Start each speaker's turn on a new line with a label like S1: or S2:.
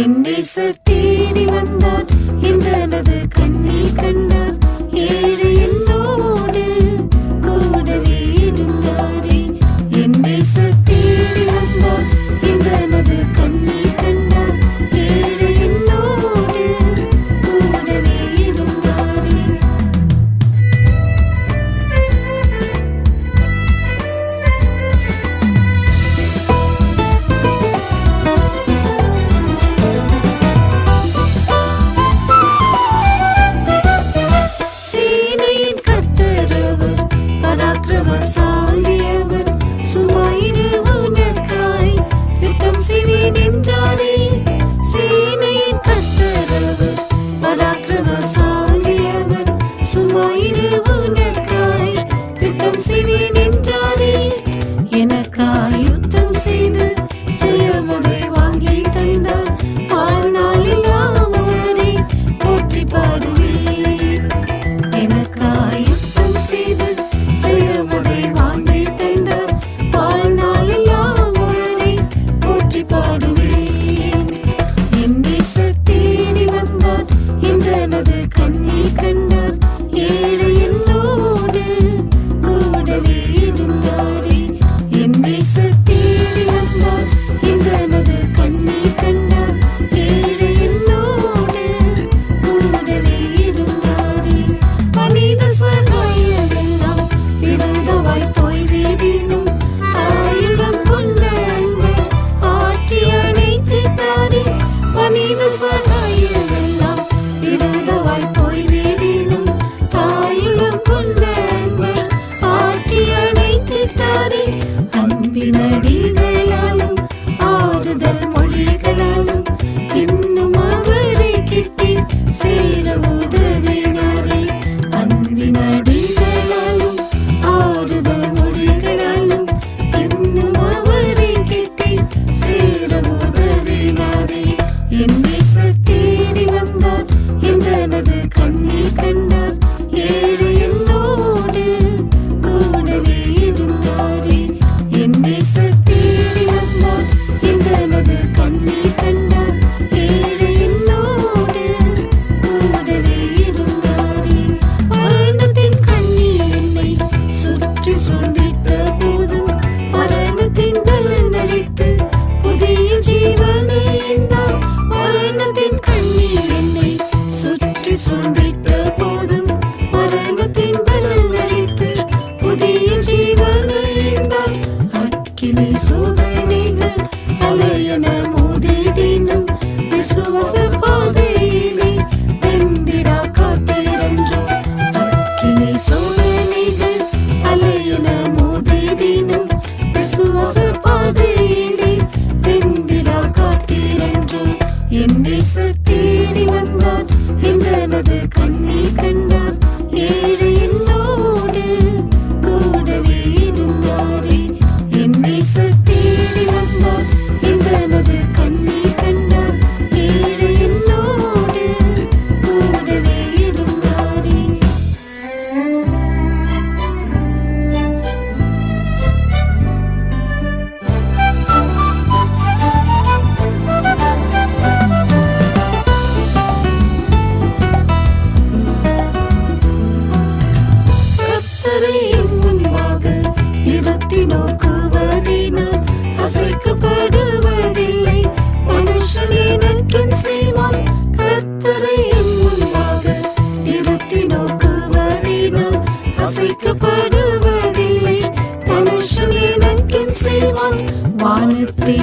S1: என் நேசர் தேடி வந்தார், எந்தனது கண்ணீர் கண்டார். ஏழை என்னோடு கூடவே இருந்தாரே. என் நேசர் தேடி வந்தார், எந்தனது கண்ணீர் கண்டார். ஏழை என்னோடு கூடவே இருந்தாரே. சேனையின் கர்த்தர் அவர், பராக்கிரமசாலி அவர். சும்மாயிரு உனக்காய் யுத்தம் செய்வேன் என்றாரே. சேனையின் கர்த்தர் அவர், பராக்கிரமசாலி அவர். சும்மாயிரு உனக்காய் யுத்தம் செய்வேன் என்றாரே. எனக்காய் யுத்தம் செய்து ஜெயமதை வாங்கி தந்தார். வாழ்நாளெல்லாம் அவரை போற்றி பாடுவேன். எனக்காய் யுத்தம் செய்து ஜெயமதை வாங்கி தந்தார். வாழ்நாளெல்லாம் அவரை போற்றி பாடுவேன். என் நேசர் தேடி வந்தார், எந்தனது கண்ணீர் கண்டார். ஏழை என்னோடு கூடவே இருந்தாரே. என் நேசர் தேடி வந்தார், எந்தனது கண்ணீர் கண்டார். ஏழை என்னோடு கூடவே இருந்தாரே. மனித சகாயமெல்லாம் விருதவாய் போய்விடினும், தாயிடம் கொண்ட அன்பை ஆற்றி அணைத்திட்டாரே. மனித சகாயமெல்லாம் விருதவாய் போய்விடினும், தாயிடம் கொண்ட அன்பை ஆற்றி அணைத்திட்டாரே. அன்பின் அடிகளாலும் ஆறுதல் மொழிகளாலும் இன்னும் அவரை கிட்டி சேர உதவினாரே. அன்பின் அடிகளாலும் ஆறுதல் மொழிகளாலும் இன்னும் அவரை கிட்டி சேர உதவினாரே. என் நேசர் தேடி வந்தார், எந்தனது கண்ணீர் கண்டார். ஏழை என்னோடு கூடவே இருந்தாரே. என் நேசர் தேடி வந்தார், எந்தனது கண்ணீர் கண்டார். ஏழை என்னோடு கூடவே இருந்தாரே. மரணத்தின் கண்ணீர் என்னை சுற்றி சூழ்ந்திட்ட போதும், மரணத்தின் பலன் அளித்து புதிய ஜீவனை ஈந்தார். மரணத்தின் கண்ணீர் என்னை சுற்றி சூழ்ந்திட்ட போதும், மரணத்தின் பலன் அளித்து புதிய ஜீவனை ஈந்தார். அக்கினி சோதனைகள் அலையென மோதிடினும், விசுவாச பாதையிலே வெந்திடா காத்திரன்றோ. அக்கினி சோதனைகள் அலையென மோதிடினும், விசுவாச பாதையிலே வெந்திடா காத்திரன்றோ. என் நேசர் தேடி வந்தார், எந்தனது கண்ணீர் கண்டார். ஏழை என்னோடு கூடவே இருந்தாரே. என் நேசர் தேடி வந்தார், எந்தனது கண்ணீர் கண்டார். ஏழை என்னோடு கூடவே இருந்தாரே. கர்த்தரை என் முன்பாக நிறுத்தி நோக்குவதினால் அசைக்கப்படுவதில்லை. மனுஷன் எனக்கென் செய்வான். கர்த்தரை என் முன்பாக நிறுத்தி நோக்குவதினால் அசைக்கப்படுவதில்லை. மனுஷன் எனக்கென் செய்வான். வானத்தை